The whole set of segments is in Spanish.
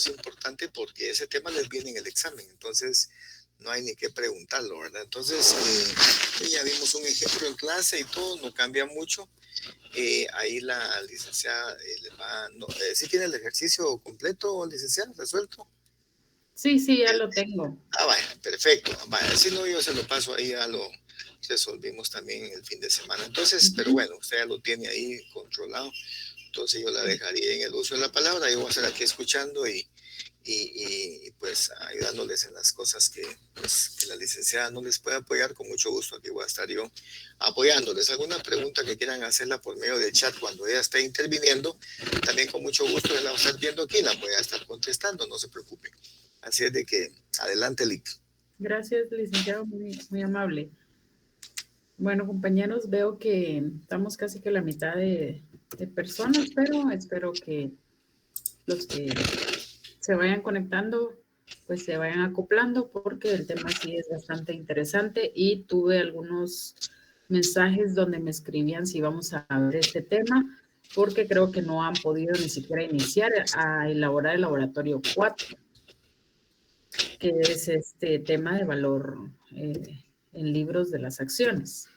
es importante porque ese tema les viene en el examen, entonces no hay ni que preguntarlo, ¿verdad? Entonces, ya vimos un ejemplo en clase y todo, no cambia mucho. Ahí la licenciada le va, no, ¿sí tiene el ejercicio completo, licenciada, resuelto? Sí, sí, ya lo tengo. Vaya, perfecto. Vaya, si no, yo se lo paso ahí, ya lo resolvimos también el fin de semana. Entonces, pero bueno, usted ya lo tiene ahí controlado. Entonces yo la dejaría en el uso de la palabra. Yo voy a estar aquí escuchando y pues ayudándoles en las cosas pues, que la licenciada no les puede apoyar. Con mucho gusto aquí voy a estar yo apoyándoles. ¿Alguna pregunta que quieran hacerla por medio del chat cuando ella esté interviniendo? También con mucho gusto la vamos a estar viendo aquí, la voy a estar contestando, no se preocupen. Así es de que, adelante, Lick. Gracias, licenciado, muy, muy amable. Bueno, compañeros, veo que estamos casi que la mitad de personas, pero espero que los que se vayan conectando, pues se vayan acoplando, porque el tema sí es bastante interesante y tuve algunos mensajes donde me escribían si vamos a ver este tema, porque creo que no han podido ni siquiera iniciar a elaborar el laboratorio 4, que es este tema de valor en libros de las acciones.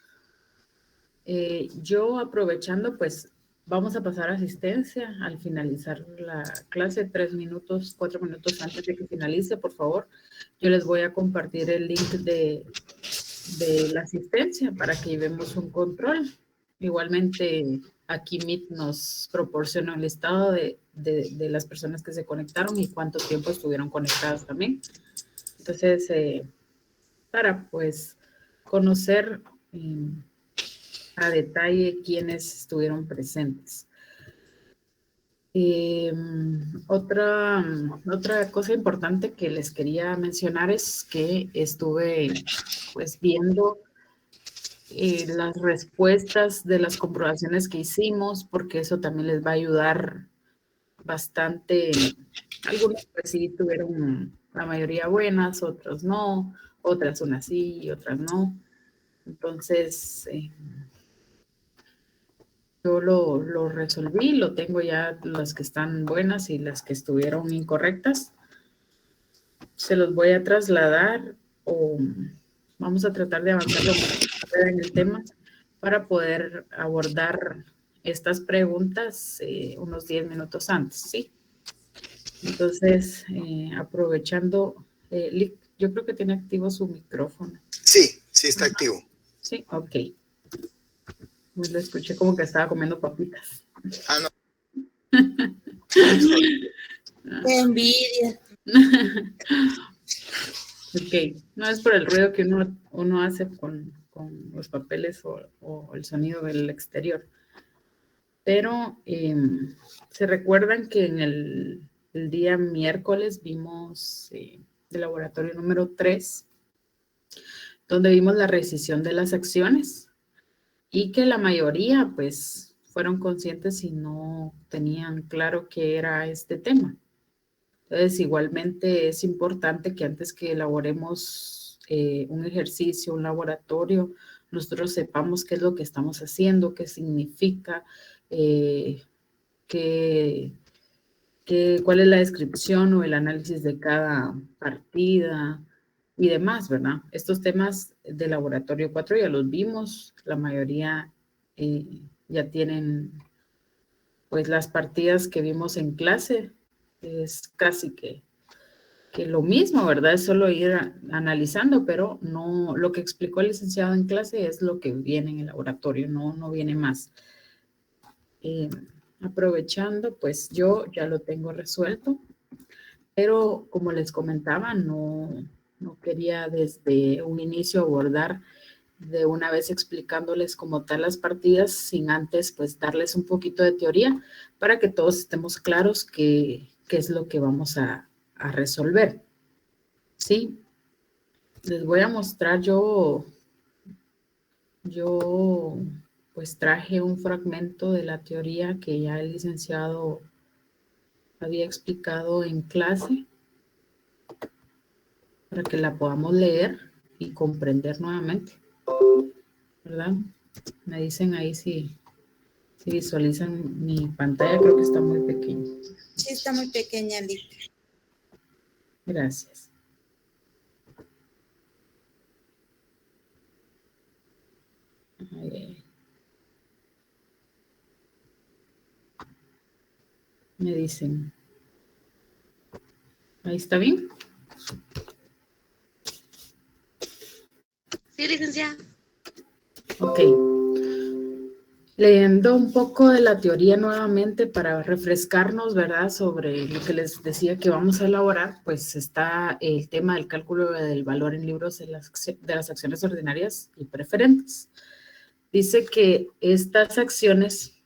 Yo aprovechando, pues vamos a pasar asistencia al finalizar la clase, 3 minutos, 4 minutos antes de que finalice, por favor. Yo les voy a compartir el link de la asistencia para que llevemos un control. Igualmente, aquí Meet nos proporciona el listado de las personas que se conectaron y cuánto tiempo estuvieron conectadas también. Entonces, para pues conocer a detalle quiénes estuvieron presentes. Otra cosa importante que les quería mencionar es que estuve pues viendo las respuestas de las comprobaciones que hicimos, porque eso también les va a ayudar bastante. Algunos pues sí tuvieron la mayoría buenas, otros no, otras unas sí y otras no. Entonces, yo lo resolví, lo tengo ya las que están buenas y las que estuvieron incorrectas. Se los voy a trasladar o vamos a tratar de avanzar en el tema para poder abordar estas preguntas unos 10 minutos antes, ¿sí? Entonces, aprovechando, yo creo que tiene activo su micrófono. Sí, sí está activo. Sí, ok. Pues lo escuché como que estaba comiendo papitas. No. ¡Qué envidia! Ok, no es por el ruido que uno hace con los papeles o el sonido del exterior. Pero se recuerdan que en el día miércoles vimos el laboratorio número 3, donde vimos la rescisión de las acciones y que la mayoría pues fueron conscientes y no tenían claro qué era este tema. Entonces, igualmente es importante que antes que elaboremos un ejercicio, un laboratorio, nosotros sepamos qué es lo que estamos haciendo, qué significa, cuál es la descripción o el análisis de cada partida y demás, ¿verdad? Estos temas de laboratorio 4 ya los vimos, la mayoría ya tienen pues las partidas que vimos en clase, es casi que lo mismo, ¿verdad? Es solo ir analizando, pero no, lo que explicó el licenciado en clase es lo que viene en el laboratorio, no viene más. Aprovechando, pues yo ya lo tengo resuelto, pero como les comentaba, no quería desde un inicio abordar de una vez explicándoles como tal las partidas, sin antes pues darles un poquito de teoría para que todos estemos claros qué es lo que vamos a resolver. Sí, les voy a mostrar yo pues traje un fragmento de la teoría que ya el licenciado había explicado en clase para que la podamos leer y comprender nuevamente, ¿verdad? Me dicen ahí si visualizan mi pantalla, creo que está muy pequeña. Sí, está muy pequeña, Lick. Gracias. Me dicen. ¿Ahí está bien? Sí, licenciada. Ok. Leyendo un poco de la teoría nuevamente para refrescarnos, ¿verdad? Sobre lo que les decía que vamos a elaborar, pues está el tema del cálculo del valor en libros de las acciones ordinarias y preferentes. Dice que estas acciones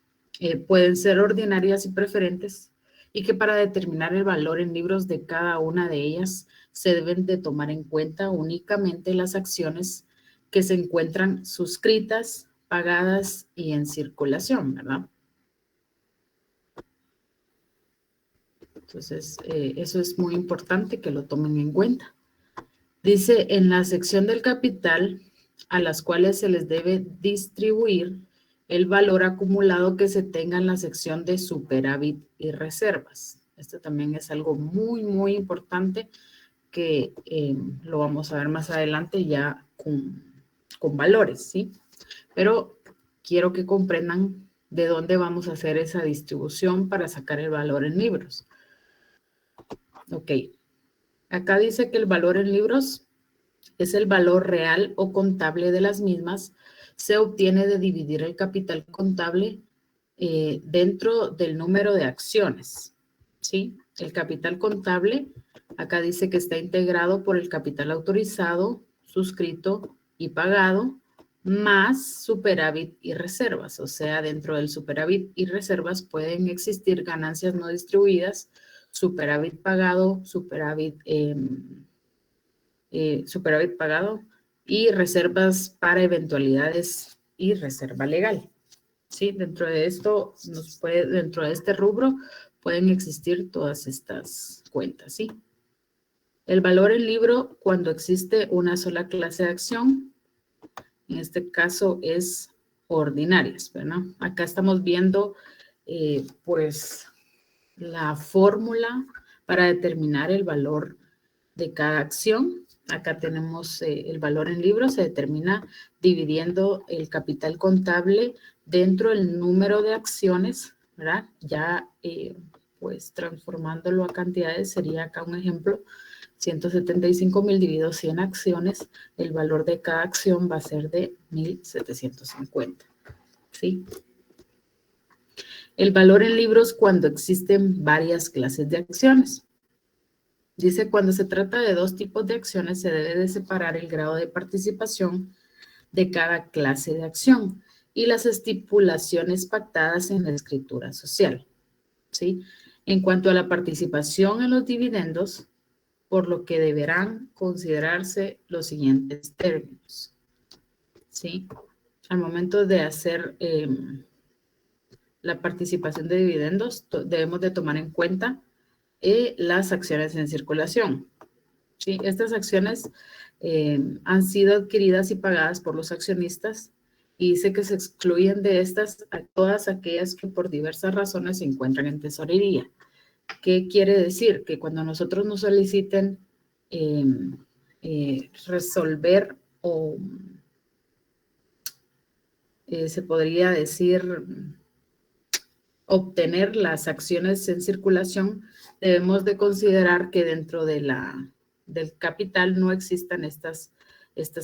pueden ser ordinarias y preferentes y que para determinar el valor en libros de cada una de ellas se deben de tomar en cuenta únicamente las acciones que se encuentran suscritas, pagadas y en circulación, ¿verdad? Entonces, eso es muy importante que lo tomen en cuenta. Dice, en la sección del capital, a las cuales se les debe distribuir el valor acumulado que se tenga en la sección de superávit y reservas. Esto también es algo muy, muy importante que lo vamos a ver más adelante ya con valores, ¿sí? Pero quiero que comprendan de dónde vamos a hacer esa distribución para sacar el valor en libros. Ok. Acá dice que el valor en libros es el valor real o contable de las mismas. Se obtiene de dividir el capital contable dentro del número de acciones, ¿sí? El capital contable, acá dice que está integrado por el capital autorizado, suscrito y pagado, más superávit y reservas. O sea, dentro del superávit y reservas pueden existir ganancias no distribuidas, superávit pagado, superávit pagado y reservas para eventualidades y reserva legal. ¿Sí? Dentro de esto, dentro de este rubro pueden existir todas estas cuentas, ¿sí? El valor en libro cuando existe una sola clase de acción, en este caso es ordinarias, ¿verdad? Acá estamos viendo, pues, la fórmula para determinar el valor de cada acción. Acá tenemos el valor en libros, se determina dividiendo el capital contable dentro del número de acciones, ¿verdad? Ya, pues, transformándolo a cantidades, sería acá un ejemplo, 175,000 dividido 100 acciones, el valor de cada acción va a ser de 1,750, ¿sí? El valor en libros cuando existen varias clases de acciones. Dice, cuando se trata de dos tipos de acciones, se debe de separar el grado de participación de cada clase de acción y las estipulaciones pactadas en la escritura social, ¿sí? En cuanto a la participación en los dividendos, por lo que deberán considerarse los siguientes términos, ¿sí? Al momento de hacer la participación de dividendos, debemos de tomar en cuenta las acciones en circulación. ¿Sí? Estas acciones han sido adquiridas y pagadas por los accionistas y dice que se excluyen de estas a todas aquellas que por diversas razones se encuentran en tesorería. ¿Qué quiere decir? Que cuando nosotros nos soliciten resolver o se podría decir obtener las acciones en circulación, debemos de considerar que dentro de del capital no existan estas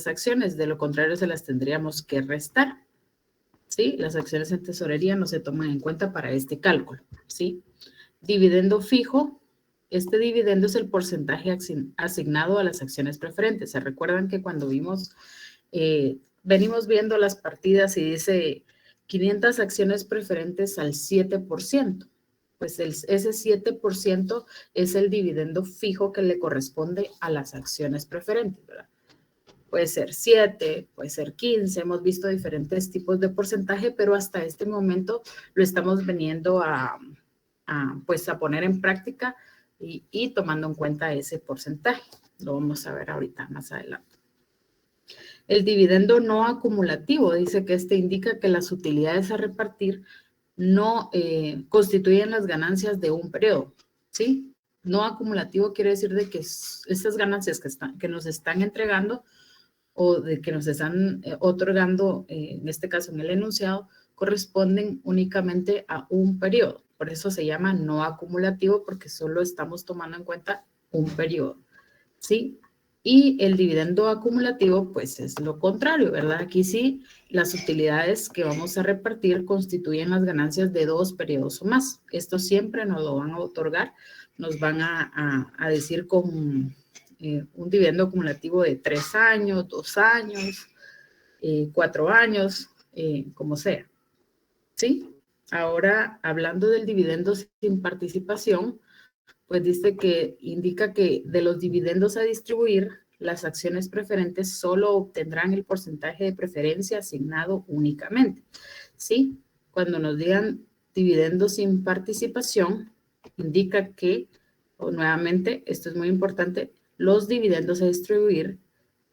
acciones, de lo contrario se las tendríamos que restar, ¿sí? Las acciones en tesorería no se toman en cuenta para este cálculo, ¿sí? Dividendo fijo, este dividendo es el porcentaje asignado a las acciones preferentes. ¿Se recuerdan que cuando venimos viendo las partidas y dice 500 acciones preferentes al 7%? Pues ese 7% es el dividendo fijo que le corresponde a las acciones preferentes, ¿verdad? Puede ser 7, puede ser 15, hemos visto diferentes tipos de porcentaje, pero hasta este momento lo estamos veniendo pues a poner en práctica y tomando en cuenta ese porcentaje. Lo vamos a ver ahorita más adelante. El dividendo no acumulativo dice que este indica que las utilidades a repartir no constituyen las ganancias de un periodo, ¿sí? No acumulativo quiere decir de que estas ganancias que nos están entregando o de que nos están otorgando, en este caso en el enunciado, corresponden únicamente a un periodo. Por eso se llama no acumulativo, porque solo estamos tomando en cuenta un periodo, ¿sí? Y el dividendo acumulativo, pues es lo contrario, ¿verdad? Aquí sí, las utilidades que vamos a repartir constituyen las ganancias de 2 periodos o más. Esto siempre nos lo van a otorgar, nos van a decir con un dividendo acumulativo de 3 años, 2 años, 4 años, como sea, ¿sí? Ahora, hablando del dividendo sin participación, pues dice que indica que de los dividendos a distribuir, las acciones preferentes solo obtendrán el porcentaje de preferencia asignado únicamente, ¿sí? Cuando nos digan dividendos sin participación, indica que, nuevamente, esto es muy importante, los dividendos a distribuir,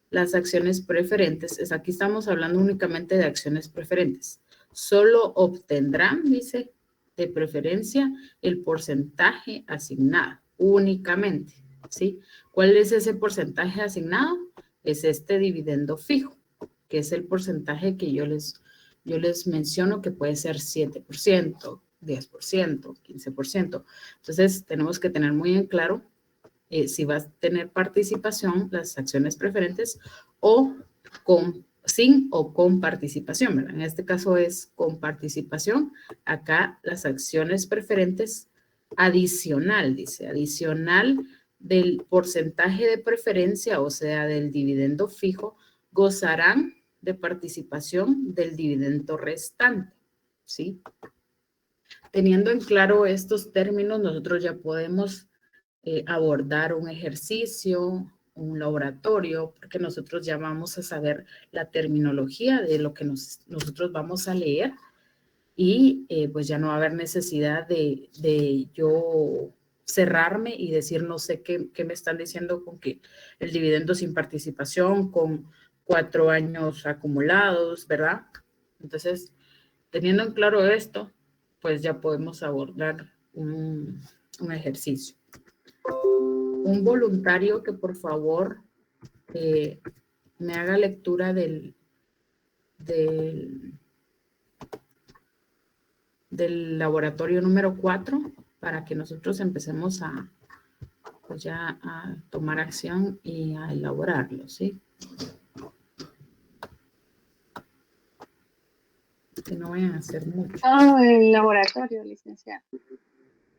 las acciones preferentes, aquí estamos hablando únicamente de acciones preferentes, solo obtendrán, dice, de preferencia el porcentaje asignado únicamente, ¿sí? ¿Cuál es ese porcentaje asignado? Es este dividendo fijo, que es el porcentaje que yo les menciono que puede ser 7%, 10%, 15%. Entonces, tenemos que tener muy en claro si vas a tener participación, las acciones preferentes, o sin o con participación, ¿verdad? En este caso es con participación. Acá las acciones preferentes adicional, dice, adicional del porcentaje de preferencia, o sea, del dividendo fijo, gozarán de participación del dividendo restante, ¿sí? Teniendo en claro estos términos, nosotros ya podemos abordar un ejercicio, un laboratorio, porque nosotros ya vamos a saber la terminología de lo que nosotros vamos a leer y pues ya no va a haber necesidad de yo cerrarme y decir no sé qué me están diciendo con que el dividendo sin participación, con 4 años acumulados, ¿verdad? Entonces, teniendo en claro esto, pues ya podemos abordar un ejercicio. Un voluntario que por favor me haga lectura del laboratorio número 4 para que nosotros empecemos pues ya a tomar acción y a elaborarlo, ¿sí? Que no vayan a hacer mucho. Todo el laboratorio, licenciado.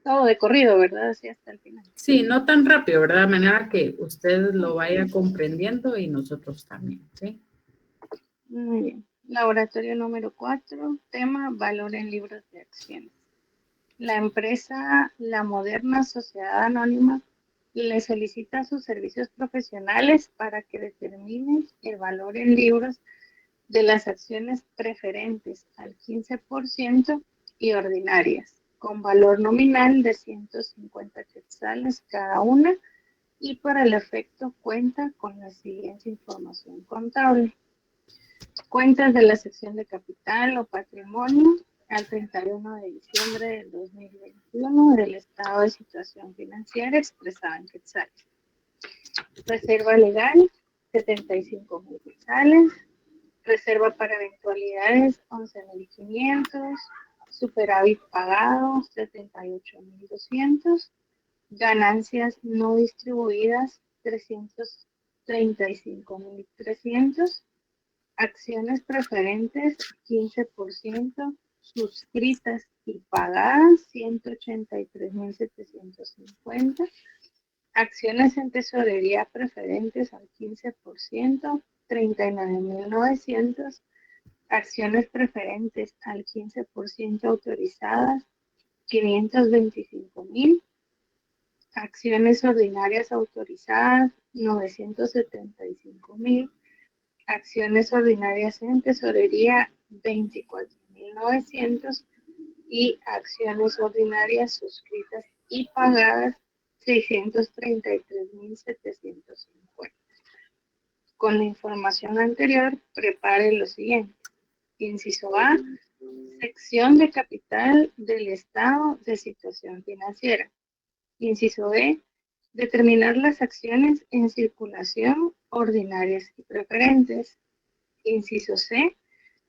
Todo de corrido, ¿verdad? Así hasta el final. Sí, no tan rápido, ¿verdad? De manera que usted lo vaya comprendiendo y nosotros también, ¿sí? Muy bien. Laboratorio número 4, tema valor en libros de acciones. La empresa La Moderna Sociedad Anónima le solicita sus servicios profesionales para que determinen el valor en libros de las acciones preferentes al 15% y ordinarias, con valor nominal de 150 quetzales cada una, y para el efecto cuenta con la siguiente información contable. Cuentas de la sección de capital o patrimonio al 31 de diciembre del 2021 del estado de situación financiera expresada en quetzales. Reserva legal, 75,000 quetzales. Reserva para eventualidades, 11,500. Superávit pagado, 78,200. Ganancias no distribuidas, 335,300. Acciones preferentes, 15%, suscritas y pagadas, 183,750. Acciones en tesorería preferentes al 15%, 39,900. Acciones preferentes al 15% autorizadas, 525,000. Acciones ordinarias autorizadas, 975,000. Acciones ordinarias en tesorería, 24,900. Y acciones ordinarias suscritas y pagadas, 633,750. Con la información anterior, prepare lo siguiente. Inciso A, sección de capital del estado de situación financiera. Inciso E, determinar las acciones en circulación ordinarias y preferentes. Inciso C,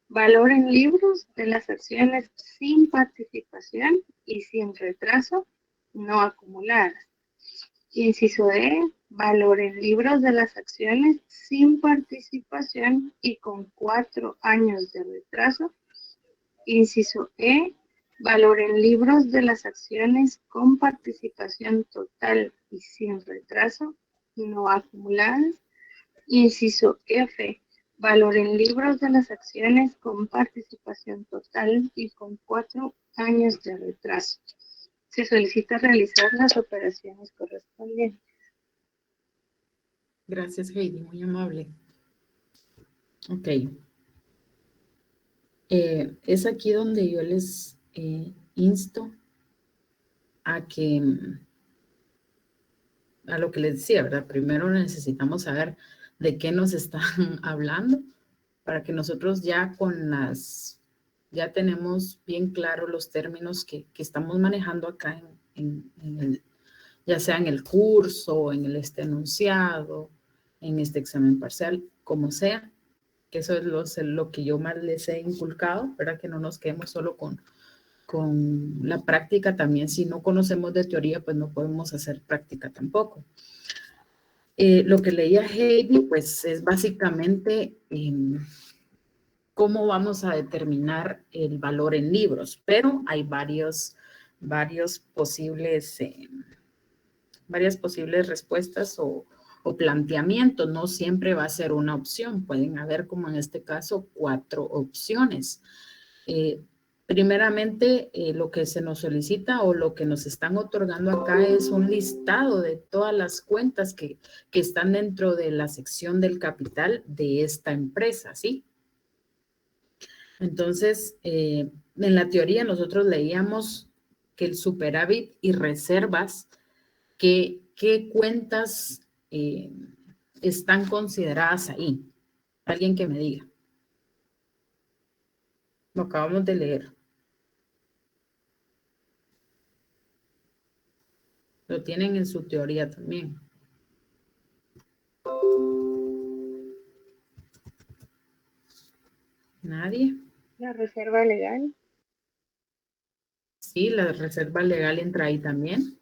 valor en libros de las acciones sin participación y sin retraso no acumuladas. Inciso D, valor en libros de las acciones sin participación y con 4 años de retraso. Inciso E, valor en libros de las acciones con participación total y sin retraso no acumuladas. Inciso F, valor en libros de las acciones con participación total y con 4 años de retraso. Se solicita realizar las operaciones correspondientes. Gracias, Heidi, muy amable. Ok. Es aquí donde yo les insto a que, a lo que les decía, ¿verdad? Primero necesitamos saber de qué nos están hablando para que nosotros ya tenemos bien claro los términos que estamos manejando acá ya sea en el curso, en este enunciado, en este examen parcial, como sea, que eso es lo que yo más les he inculcado, ¿verdad? Que no nos quedemos solo con la práctica también. Si no conocemos de teoría, pues no podemos hacer práctica tampoco. Lo que leía Heidi, pues es básicamente cómo vamos a determinar el valor en libros, pero hay varias posibles respuestas o planteamientos. No siempre va a ser una opción, pueden haber, como en este caso, 4 opciones. Primeramente, lo que se nos solicita o lo que nos están otorgando acá es un listado de todas las cuentas que están dentro de la sección del capital de esta empresa, ¿sí? Entonces, en la teoría nosotros leíamos que el superávit y reservas, ¿qué cuentas están consideradas ahí? Alguien que me diga. Lo acabamos de leer. Lo tienen en su teoría también. ¿Nadie? La reserva legal. Sí, la reserva legal entra ahí también.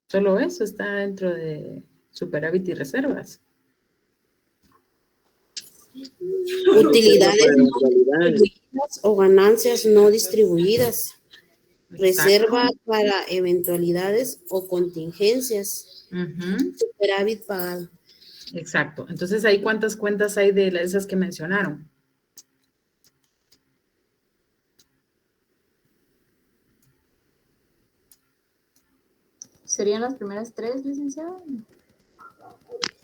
Solo eso está dentro de superávit y reservas. Utilidades no distribuidas o ganancias no distribuidas. Reserva para eventualidades o contingencias. Superávit pagado. Exacto. Entonces, ¿ahí cuántas cuentas hay de esas que mencionaron? ¿Serían las primeras 3, licenciada?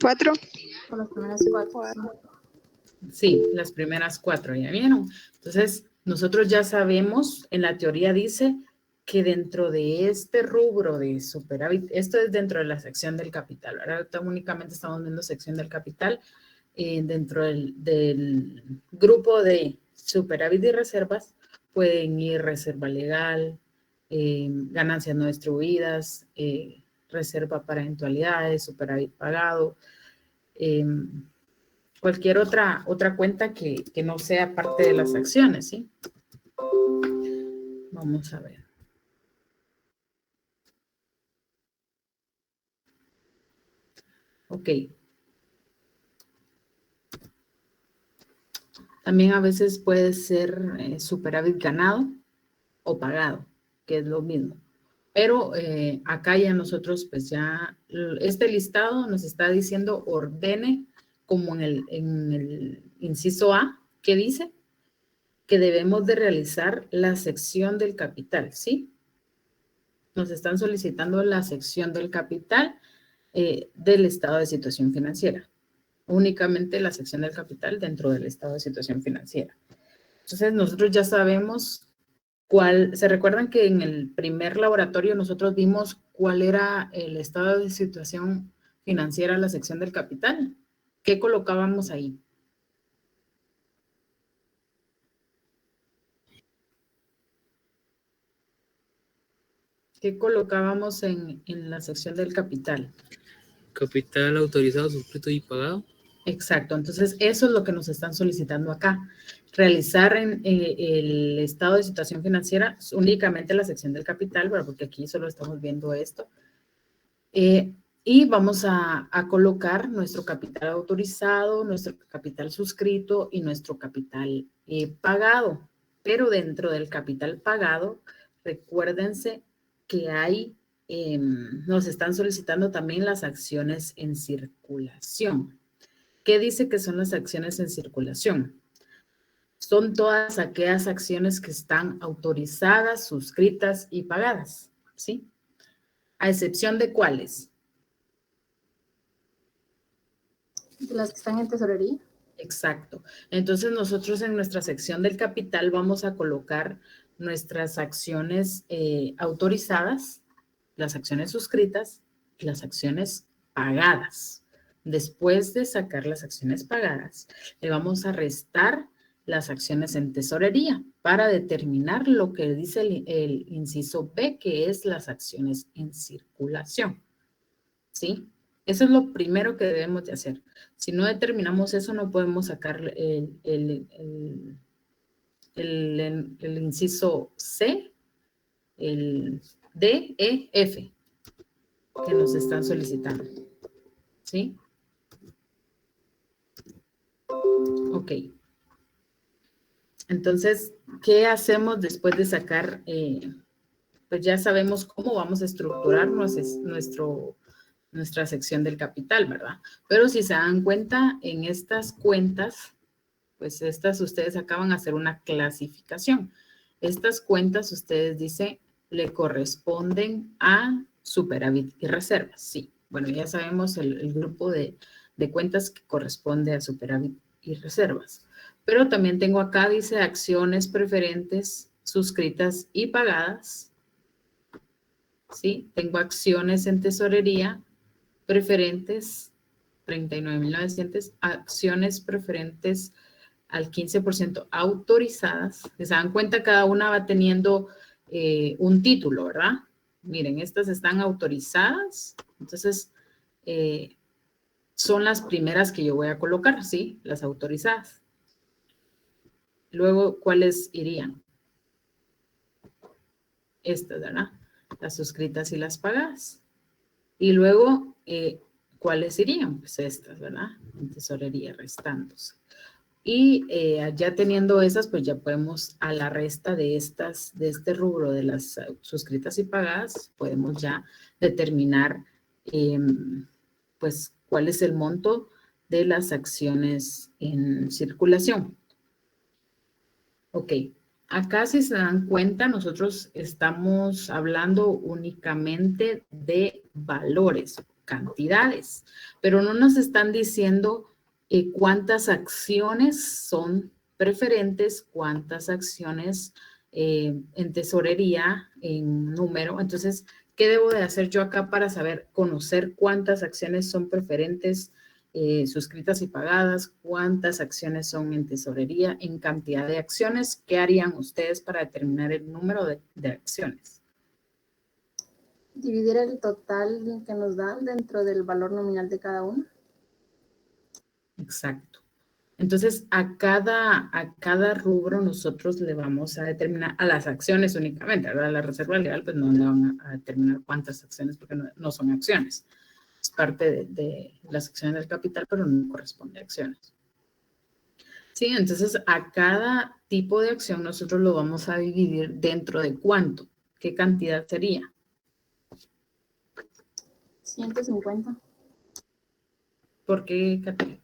4. O las primeras 4. Sí, las primeras 4, ¿ya vieron? Entonces, nosotros ya sabemos, en la teoría dice que dentro de este rubro de superávit, esto es dentro de la sección del capital, ¿verdad? Únicamente estamos viendo sección del capital, dentro del grupo de superávit y reservas, pueden ir reserva legal, ganancias no distribuidas, reserva para eventualidades, superávit pagado, cualquier otra cuenta que no sea parte de las acciones, ¿sí? Vamos a ver. Ok. También a veces puede ser superávit ganado o pagado, que es lo mismo. Pero acá ya nosotros, pues ya, este listado nos está diciendo ordene, como en el inciso A, que dice que debemos de realizar la sección del capital, ¿sí? Nos están solicitando la sección del capital del estado de situación financiera. Únicamente la sección del capital dentro del estado de situación financiera. Entonces, nosotros ya sabemos cuál. ¿Se recuerdan que en el primer laboratorio nosotros vimos cuál era el estado de situación financiera, la sección del capital? ¿Qué colocábamos ahí? ¿Qué colocábamos en la sección del capital? Capital autorizado, suscrito y pagado. Exacto, entonces eso es lo que nos están solicitando acá. Realizar el estado de situación financiera únicamente la sección del capital, bueno, porque aquí solo estamos viendo esto. Y vamos a colocar nuestro capital autorizado, nuestro capital suscrito y nuestro capital pagado. Pero dentro del capital pagado, recuérdense que hay, nos están solicitando también las acciones en circulación. ¿Qué dice que son las acciones en circulación? Son todas aquellas acciones que están autorizadas, suscritas y pagadas, ¿sí? ¿A excepción de cuáles? De las que están en tesorería. Exacto. Entonces nosotros en nuestra sección del capital vamos a colocar nuestras acciones autorizadas, las acciones suscritas y las acciones pagadas. Después de sacar las acciones pagadas, le vamos a restar las acciones en tesorería para determinar lo que dice el inciso B, que es las acciones en circulación. ¿Sí? Eso es lo primero que debemos de hacer. Si no determinamos eso, no podemos sacar el inciso C, el D, E, F, que nos están solicitando. ¿Sí? Ok. Entonces, ¿qué hacemos después de sacar? Pues ya sabemos cómo vamos a estructurar nuestra sección del capital, ¿verdad? Pero si se dan cuenta, en estas cuentas, pues estas ustedes acaban de hacer una clasificación. Estas cuentas, ustedes dicen, le corresponden a superávit y reservas. Sí, bueno, ya sabemos el grupo de cuentas que corresponde a superávit y reservas. Pero también tengo acá, dice, acciones preferentes suscritas y pagadas. Sí, tengo acciones en tesorería preferentes, 39.900, acciones preferentes al 15% autorizadas. Se dan cuenta, cada una va teniendo un título, ¿verdad? Miren, estas están autorizadas, entonces son las primeras que yo voy a colocar, ¿sí? Las autorizadas. Luego, ¿cuáles irían? Estas, ¿verdad? Las suscritas y las pagadas. Y luego, ¿cuáles irían? Pues estas, ¿verdad? En tesorería restándose. Y ya teniendo esas, pues ya podemos a la resta de estas, de este rubro de las suscritas y pagadas, podemos ya determinar, pues, cuál es el monto de las acciones en circulación. Ok, acá si se dan cuenta, nosotros estamos hablando únicamente de valores, cantidades, pero no nos están diciendo cuántas acciones son preferentes, cuántas acciones en tesorería, en número. Entonces, ¿qué debo de hacer yo acá para saber, conocer cuántas acciones son preferentes, suscritas y pagadas, cuántas acciones son en tesorería, en cantidad de acciones? ¿Qué harían ustedes para determinar el número de acciones? Dividir el total que nos dan dentro del valor nominal de cada uno. Exacto. Entonces, a cada rubro nosotros le vamos a determinar a las acciones únicamente, ¿verdad? La reserva legal, pues no le van a determinar cuántas acciones, porque no son acciones. Es parte de las acciones del capital, pero no corresponde a acciones. Sí, entonces a cada tipo de acción nosotros lo vamos a dividir dentro de cuánto. ¿Qué cantidad sería? 150. ¿Por qué, Caterina?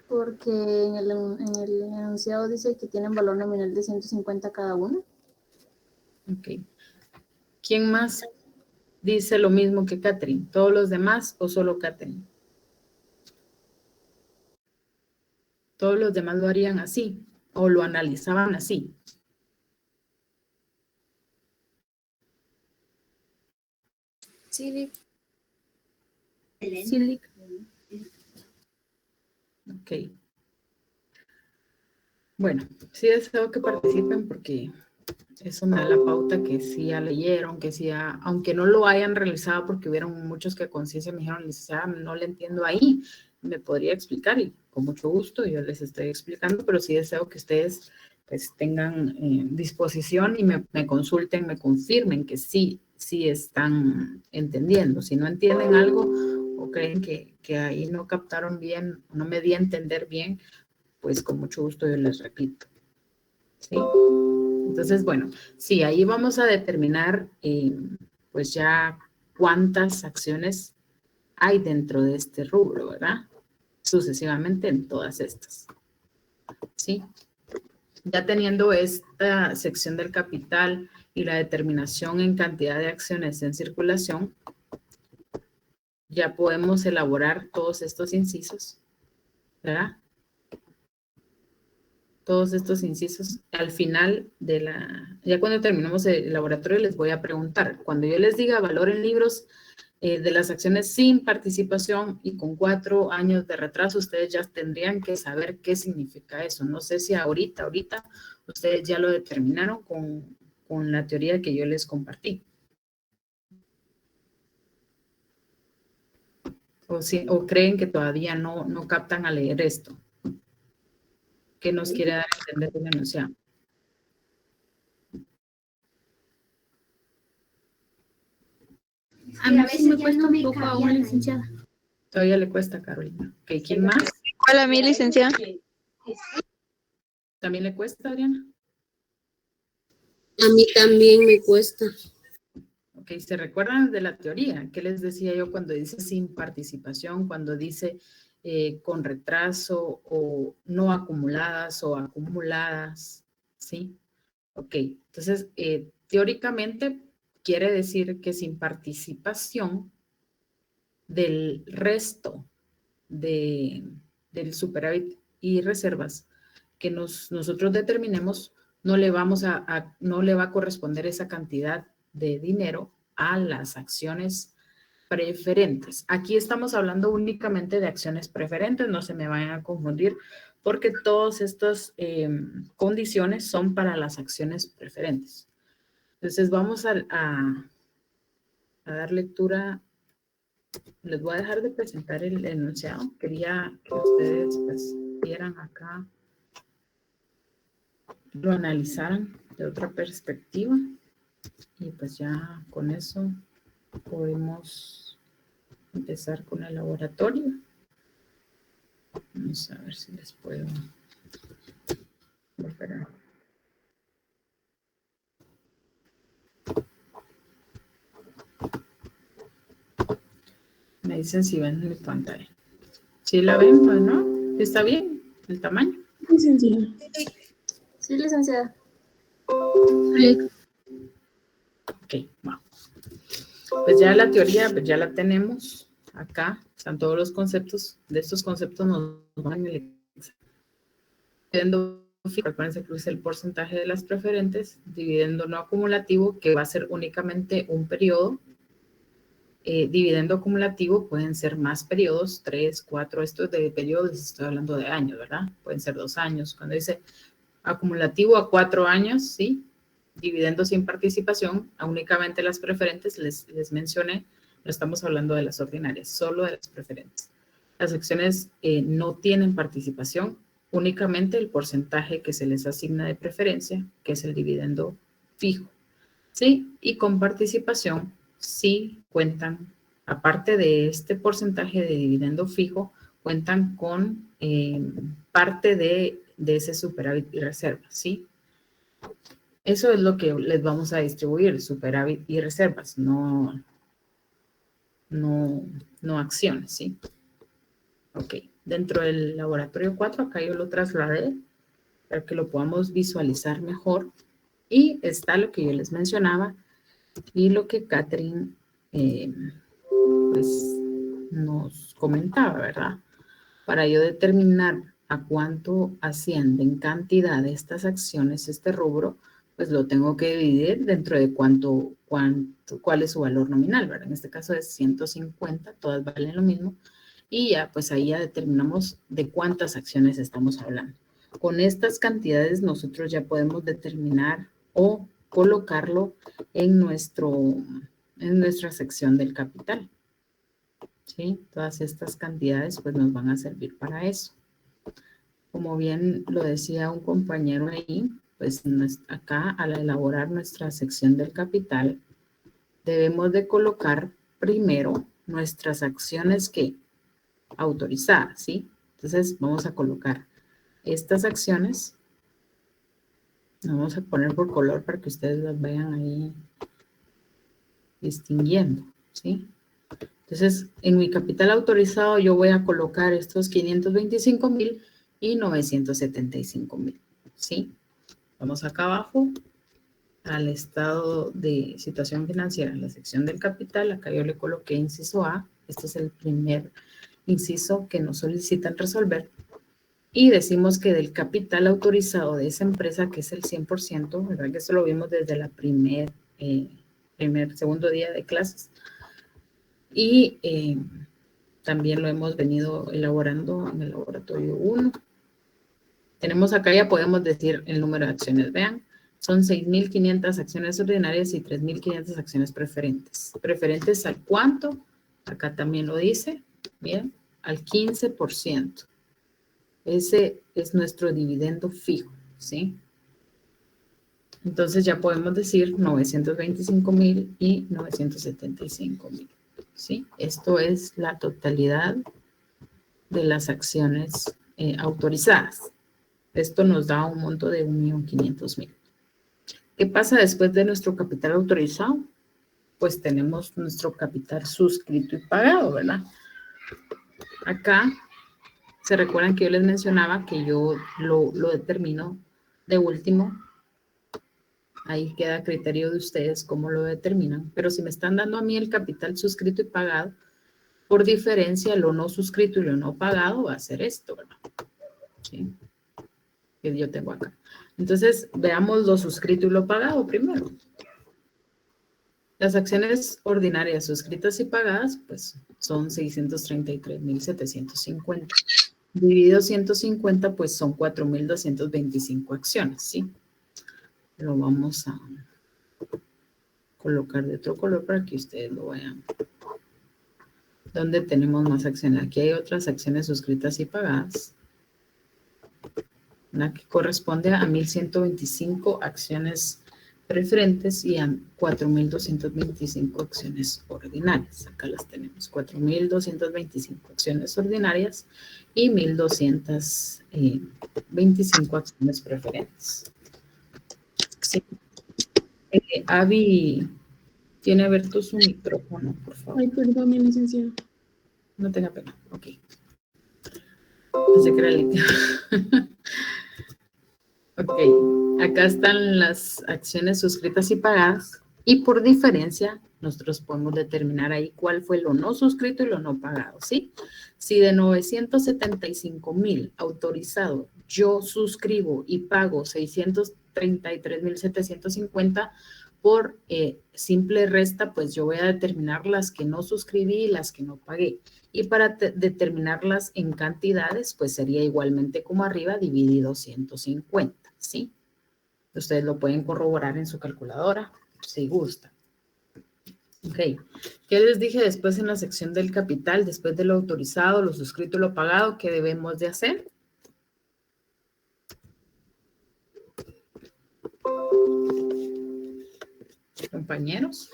Porque en el enunciado dice que tienen valor nominal de 150 cada uno. Ok. ¿Quién más dice lo mismo que Catherine? ¿Todos los demás o solo Catherine? Todos los demás lo harían así o lo analizaban así. Sí, Sí. Ok. Bueno, sí deseo que participen porque Eso me da la pauta que sí ya leyeron, que sí ya, aunque no lo hayan realizado, porque hubieron muchos que a conciencia me dijeron, licenciada, no le entiendo ahí, me podría explicar y con mucho gusto yo les estoy explicando, pero sí deseo que ustedes pues tengan disposición y me consulten, me confirmen que sí están entendiendo. Si no entienden algo o creen que ahí no captaron bien, no me di a entender bien, pues con mucho gusto yo les repito. ¿Sí? Entonces, bueno, sí, ahí vamos a determinar pues ya cuántas acciones hay dentro de este rubro, ¿verdad? Sucesivamente en todas estas. ¿Sí? Ya teniendo esta sección del capital y la determinación en cantidad de acciones en circulación, ya podemos elaborar todos estos incisos, ¿verdad? Todos estos incisos. Al final ya cuando terminemos el laboratorio les voy a preguntar, cuando yo les diga valoren libros de las acciones sin participación y con 4 años de retraso, ustedes ya tendrían que saber qué significa eso. No sé si ahorita ustedes ya lo determinaron con la teoría que yo les compartí. O creen que todavía no captan a leer esto. ¿Qué nos quiere dar a entender el enunciado? A mí sí me cuesta un poco aún, licenciada. Todavía le cuesta, Carolina. Ok, ¿quién más? Hola, mi licenciada. ¿También le cuesta, Adriana? A mí también me cuesta. Ok, ¿se recuerdan de la teoría? ¿Qué les decía yo cuando dice sin participación, cuando dice con retraso o no acumuladas o acumuladas? ¿Sí? Ok, entonces teóricamente quiere decir que sin participación del resto del superávit y reservas que nosotros determinemos, no le va a corresponder esa cantidad de dinero a las acciones preferentes. Aquí estamos hablando únicamente de acciones preferentes, no se me vayan a confundir, porque todas estas condiciones son para las acciones preferentes. Entonces vamos a dar lectura. Les voy a dejar de presentar el enunciado. Quería que ustedes pues vieran acá, lo analizaran de otra perspectiva y pues ya con eso podemos empezar con el laboratorio. Vamos a ver si les puedo volver a... Me dicen si ven mi pantalla. ¿Sí la ven o no? ¿Está bien el tamaño? Licenciada. Sí, licenciada. Ok, bueno. Pues ya la teoría, pues ya la tenemos acá. Están todos los conceptos. De estos conceptos nos van en el dividendo fijo. Recuerden que es el porcentaje de las preferentes. Dividendo no acumulativo, que va a ser únicamente un periodo. Dividendo acumulativo pueden ser más periodos, 3, 4, esto de periodos, estoy hablando de años, ¿verdad? Pueden ser 2 años. Cuando dice acumulativo a 4 años, ¿sí? Dividendo sin participación, a únicamente las preferentes, les mencioné, no estamos hablando de las ordinarias, solo de las preferentes. Las acciones no tienen participación, únicamente el porcentaje que se les asigna de preferencia, que es el dividendo fijo, ¿sí? Y con participación, sí cuentan, aparte de este porcentaje de dividendo fijo, cuentan con parte de ese superávit y reserva, ¿sí? Eso es lo que les vamos a distribuir, superávit y reservas, no acciones, ¿sí? Ok, dentro del laboratorio 4, acá yo lo trasladé para que lo podamos visualizar mejor. Y está lo que yo les mencionaba y lo que Catherine pues, nos comentaba, ¿verdad? Para yo determinar a cuánto asciende en cantidad de estas acciones, este rubro, pues lo tengo que dividir dentro de cuál es su valor nominal, ¿verdad? En este caso es 150, todas valen lo mismo. Y ya, pues ahí ya determinamos de cuántas acciones estamos hablando. Con estas cantidades nosotros ya podemos determinar o colocarlo en nuestra sección del capital. ¿Sí? Todas estas cantidades pues nos van a servir para eso. Como bien lo decía un compañero ahí, pues acá al elaborar nuestra sección del capital, debemos de colocar primero nuestras acciones que autorizadas, ¿sí? Entonces vamos a colocar estas acciones, vamos a poner por color para que ustedes las vayan ahí distinguiendo, ¿sí? Entonces, en mi capital autorizado yo voy a colocar estos 525,000 y 975,000, ¿sí? Vamos acá abajo al estado de situación financiera, en la sección del capital, acá yo le coloqué inciso A, este es el primer inciso que nos solicitan resolver, y decimos que del capital autorizado de esa empresa, que es el 100%, ¿verdad? Que eso lo vimos desde la segundo día de clases, y también lo hemos venido elaborando en el laboratorio 1. Tenemos acá, ya podemos decir el número de acciones, vean, son 6,500 acciones ordinarias y 3,500 acciones preferentes. ¿Preferentes al cuánto? Acá también lo dice, bien, al 15%. Ese es nuestro dividendo fijo, ¿sí? Entonces ya podemos decir 925,000 y 975,000, ¿sí? Esto es la totalidad de las acciones autorizadas. Esto nos da un monto de 1,500,000. ¿Qué pasa después de nuestro capital autorizado? Pues tenemos nuestro capital suscrito y pagado, ¿verdad? Acá se recuerdan que yo les mencionaba que yo lo determino de último. Ahí queda a criterio de ustedes cómo lo determinan. Pero si me están dando a mí el capital suscrito y pagado, por diferencia, lo no suscrito y lo no pagado va a ser esto, ¿verdad? ¿Sí? Que yo tengo acá. Entonces, veamos lo suscrito y lo pagado primero. Las acciones ordinarias suscritas y pagadas, pues, son 633,750. Dividido 150, pues, son 4,225 acciones, ¿sí? Lo vamos a colocar de otro color para que ustedes lo vean. ¿Dónde tenemos más acciones? Aquí hay otras acciones suscritas y pagadas. La que corresponde a 1,125 acciones preferentes y a 4,225 acciones ordinarias. Acá las tenemos, 4,225 acciones ordinarias y 1,225 acciones preferentes. Sí. Avi, tiene abierto su micrófono, por favor. Ay, perdón, mi licenciada. No tenga pena, ok. Pensé que era líquido. Ok, acá están las acciones suscritas y pagadas y por diferencia nosotros podemos determinar ahí cuál fue lo no suscrito y lo no pagado, ¿sí? Si de 975,000 autorizado yo suscribo y pago 633,750 por simple resta, pues yo voy a determinar las que no suscribí y las que no pagué. Y para determinarlas en cantidades, pues sería igualmente como arriba, dividido 150, ¿sí? Ustedes lo pueden corroborar en su calculadora, si gusta. Ok. ¿Qué les dije después en la sección del capital? Después de lo autorizado, lo suscrito y lo pagado, ¿qué debemos de hacer? Compañeros.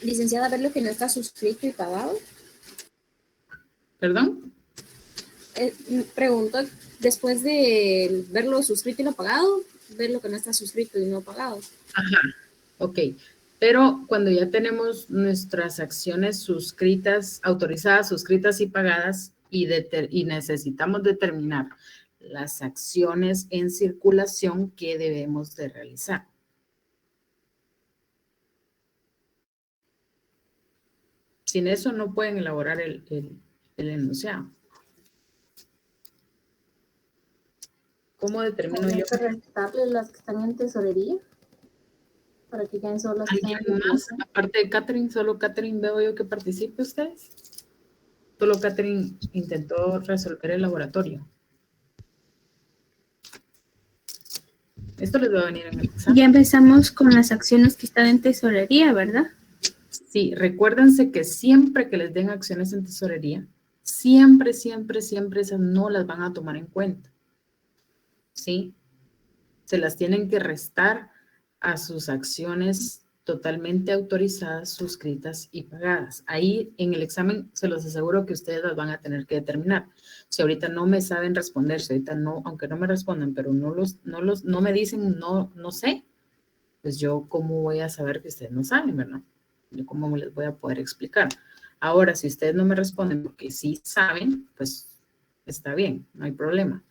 Licenciada, ver lo que no está suscrito y pagado. ¿Perdón? Pregunto, después de ver lo suscrito y lo pagado, ver lo que no está suscrito y no pagado. Ajá, ok. Pero cuando ya tenemos nuestras acciones suscritas, autorizadas, suscritas y pagadas y necesitamos determinar las acciones en circulación que debemos de realizar. Sin eso no pueden elaborar el enunciado. ¿Cómo determino yo? Para restarle las que están en tesorería, para que queden solo las que están en ¿Alguien más? Aparte de Catherine, solo Catherine veo yo que participe ustedes. Solo Catherine intentó resolver el laboratorio. Esto les va a venir en el examen. Ya empezamos con las acciones que están en tesorería, ¿verdad? Sí, recuérdense que siempre que les den acciones en tesorería, siempre esas no las van a tomar en cuenta. ¿Sí? Se las tienen que restar a sus acciones totalmente autorizadas, suscritas y pagadas. Ahí en el examen se los aseguro que ustedes las van a tener que determinar. Si ahorita no me saben responder, si ahorita no, aunque no me respondan, pero no me dicen no sé, pues yo cómo voy a saber que ustedes no saben, ¿verdad? Yo cómo les voy a poder explicar. Ahora, si ustedes no me responden porque sí saben, pues está bien, no hay problema.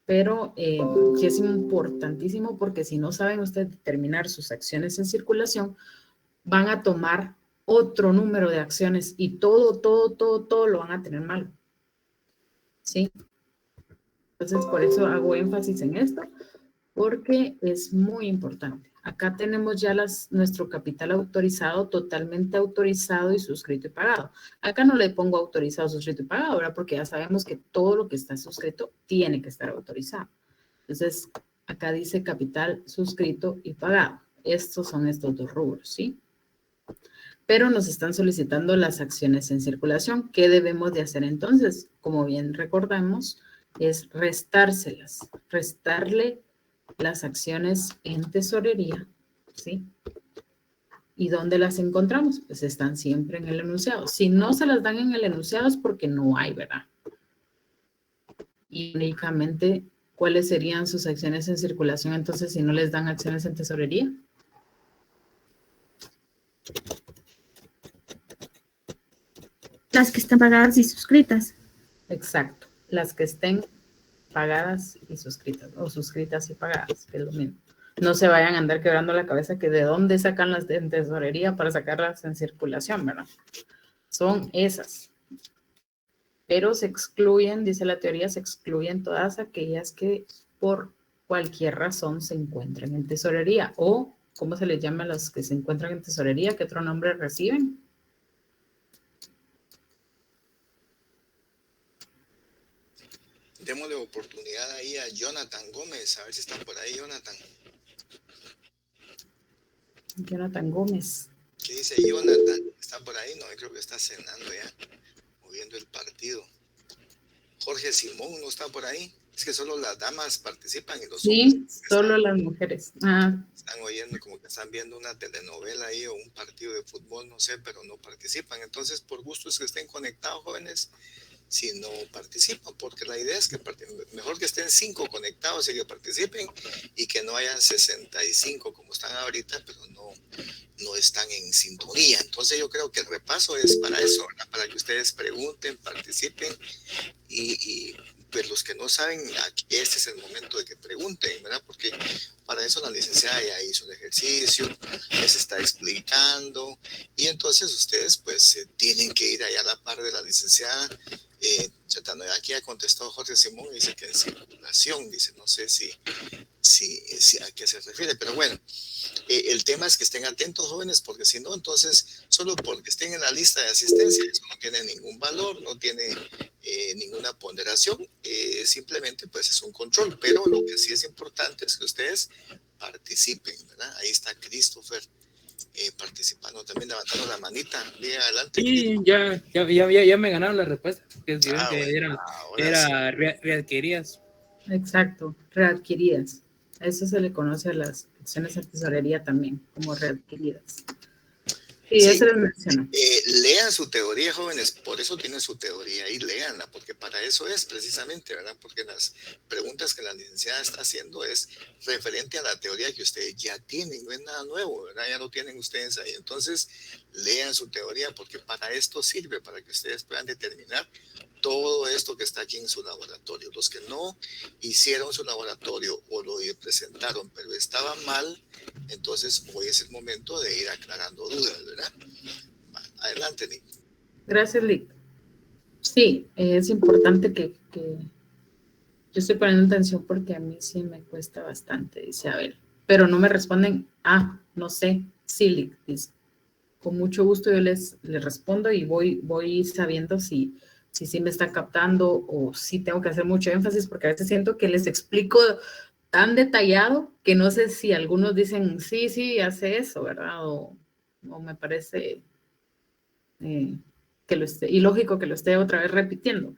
Pero sí es importantísimo porque si no saben ustedes determinar sus acciones en circulación, van a tomar otro número de acciones y todo lo van a tener mal. ¿Sí? Entonces, por eso hago énfasis en esto, porque es muy importante. Acá tenemos ya nuestro capital autorizado, totalmente autorizado y suscrito y pagado. Acá no le pongo autorizado, suscrito y pagado, ¿verdad? Porque ya sabemos que todo lo que está suscrito tiene que estar autorizado. Entonces, acá dice capital suscrito y pagado. Estos son estos dos rubros, ¿sí? Pero nos están solicitando las acciones en circulación. ¿Qué debemos de hacer entonces? Como bien recordamos, es restárselas, restarle las acciones en tesorería, ¿sí? ¿Y dónde las encontramos? Pues están siempre en el enunciado. Si no se las dan en el enunciado es porque no hay, ¿verdad? Y únicamente, ¿cuáles serían sus acciones en circulación entonces si no les dan acciones en tesorería? Las que están pagadas y suscritas. Exacto, las que estén pagadas y suscritas, o suscritas y pagadas, que es lo mismo. No se vayan a andar quebrando la cabeza que de dónde sacan las de tesorería para sacarlas en circulación, ¿verdad? Son esas. Pero se excluyen, dice la teoría, se excluyen todas aquellas que por cualquier razón se encuentran en tesorería. O, ¿cómo se les llama a las que se encuentran en tesorería? ¿Qué otro nombre reciben? Démosle oportunidad ahí a Jonathan Gómez, a ver si está por ahí, Jonathan. Jonathan Gómez. ¿Qué dice Jonathan? ¿Está por ahí? No, creo que está cenando ya, o viendo el partido. Jorge Simón no está por ahí. Es que solo las damas participan y los hombres Sí, solo las mujeres. están oyendo, como que están viendo una telenovela ahí o un partido de fútbol, no sé, pero no participan. Entonces, por gusto es que estén conectados, jóvenes, si no participan, porque la idea es que mejor que estén 5 conectados y que participen y que no hayan 65 como están ahorita, pero no están en sintonía. Entonces yo creo que el repaso es para eso, ¿verdad? Para que ustedes pregunten, participen y pues los que no saben, este es el momento de que pregunten, ¿verdad? Porque para eso la licenciada ya hizo el ejercicio, les está explicando y entonces ustedes pues tienen que ir allá a la par de la licenciada. Aquí ya contestó Jorge Simón y dice que en circulación, dice, no sé si a qué se refiere, pero bueno, el tema es que estén atentos, jóvenes, porque si no, entonces, solo porque estén en la lista de asistencia, eso no tiene ningún valor, no tiene ninguna ponderación, simplemente pues es un control, pero lo que sí es importante es que ustedes participen, ¿verdad? Ahí está Christopher participando también, levantando la manita, bien adelante. Sí, ya me ganaron la respuesta, que dijeron que bueno, era readquiridas. Exacto, readquiridas. A eso se le conoce a las acciones en tesorería también, como readquiridas. Sí, eso les menciono. Lean su teoría, jóvenes, por eso tienen su teoría y léanla, porque para eso es precisamente, ¿verdad? Porque las preguntas que la licenciada está haciendo es referente a la teoría que ustedes ya tienen, no es nada nuevo, ¿verdad? Ya lo tienen ustedes ahí. Entonces, lean su teoría, porque para esto sirve, para que ustedes puedan determinar todo esto que está aquí en su laboratorio. Los que no hicieron su laboratorio o lo presentaron, pero estaba mal, entonces hoy es el momento de ir aclarando dudas, ¿verdad? Adelante, Nick. Gracias, Lick. Sí, es importante que yo estoy poniendo atención porque a mí sí me cuesta bastante, dice Abel. Pero no me responden, no sé, sí, Lick, dice. Con mucho gusto yo les respondo y voy sabiendo si me está captando o si tengo que hacer mucho énfasis, porque a veces siento que les explico tan detallado que no sé si algunos dicen, sí, sí, hace eso, ¿verdad? O me parece que lo esté, ilógico que lo esté otra vez repitiendo.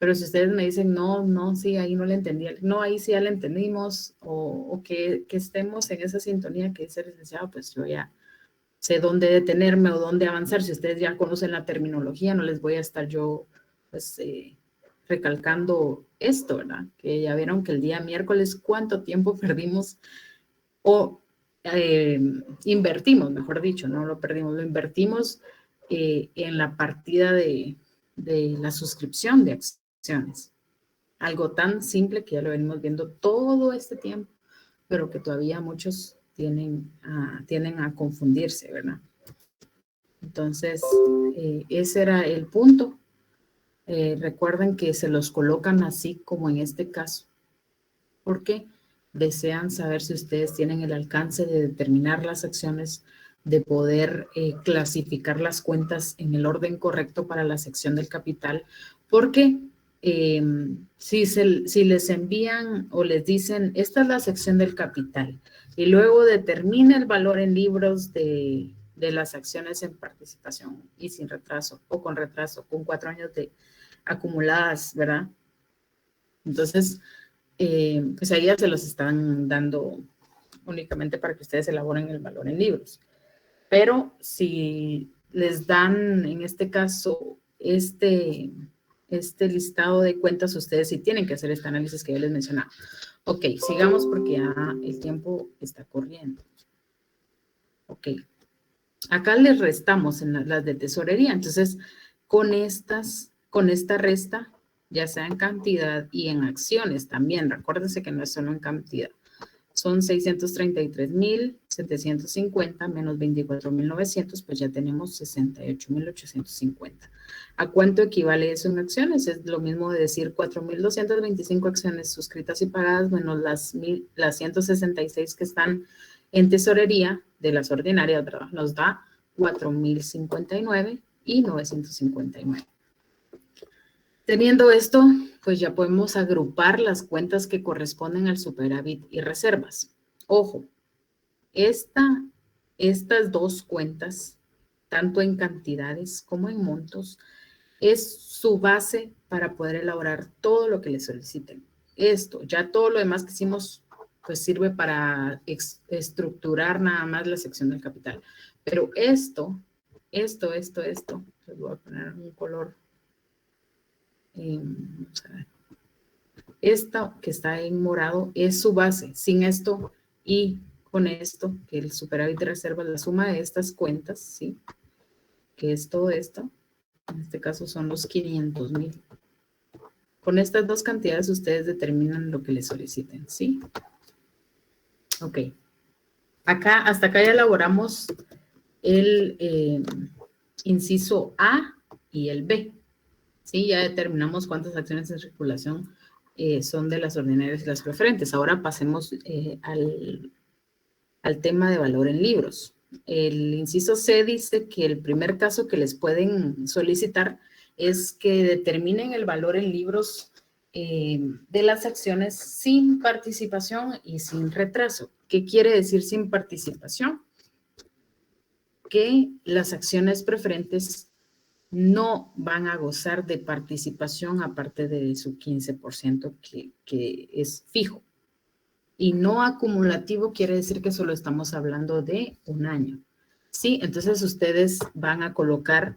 Pero si ustedes me dicen, no, no, sí, ahí no le entendí, no, ahí sí ya le entendimos, o que estemos en esa sintonía que dice el licenciado, pues yo ya sé dónde detenerme o dónde avanzar. Si ustedes ya conocen la terminología, no les voy a estar yo, pues, recalcando esto, ¿verdad? Que ya vieron que el día miércoles, ¿cuánto tiempo perdimos? O invertimos, mejor dicho, no lo perdimos, lo invertimos en la partida de la suscripción de acciones. Algo tan simple que ya lo venimos viendo todo este tiempo, pero que todavía muchos tienden a confundirse, ¿verdad? Entonces, ese era el punto. Recuerden que se los colocan así como en este caso, porque desean saber si ustedes tienen el alcance de determinar las acciones, de poder clasificar las cuentas en el orden correcto para la sección del capital, porque si les envían o les dicen, esta es la sección del capital, y luego determina el valor en libros de las acciones en participación y sin retraso, o con retraso, con 4 años de acumuladas, ¿verdad? Entonces, pues ahí ya se los están dando únicamente para que ustedes elaboren el valor en libros. Pero si les dan, en este caso, este listado de cuentas, ustedes sí tienen que hacer este análisis que yo les mencionaba. Ok, sigamos porque ya el tiempo está corriendo. Ok. Acá les restamos en las de tesorería. Entonces, con esta resta, ya sea en cantidad y en acciones también, recuérdense que no es solo en cantidad. Son 633,750 menos 24,900, pues ya tenemos 68,850. ¿A cuánto equivale eso en acciones? Es lo mismo de decir 4,225 acciones suscritas y pagadas menos las 166 que están en tesorería de las ordinarias, ¿verdad? Nos da 4,059,959. Teniendo esto, pues ya podemos agrupar las cuentas que corresponden al superávit y reservas. Ojo, estas dos cuentas, tanto en cantidades como en montos, es su base para poder elaborar todo lo que le soliciten. Esto, ya todo lo demás que hicimos, pues sirve para estructurar nada más la sección del capital. Pero esto, les voy a poner un color. Vamos a ver. Esta que está en morado es su base. Sin esto y con esto, que el superávit de reserva, la suma de estas cuentas, ¿sí? Que es todo esto. En este caso son los 500,000. Con estas dos cantidades ustedes determinan lo que les soliciten, ¿sí? Ok. Hasta acá ya elaboramos el inciso A y el B. Sí, ya determinamos cuántas acciones en circulación son de las ordinarias y las preferentes. Ahora pasemos al tema de valor en libros. El inciso C dice que el primer caso que les pueden solicitar es que determinen el valor en libros de las acciones sin participación y sin retraso. ¿Qué quiere decir sin participación? Que las acciones preferentes no van a gozar de participación aparte de su 15% que es fijo. Y no acumulativo quiere decir que solo estamos hablando de un año. Sí, entonces ustedes van a colocar,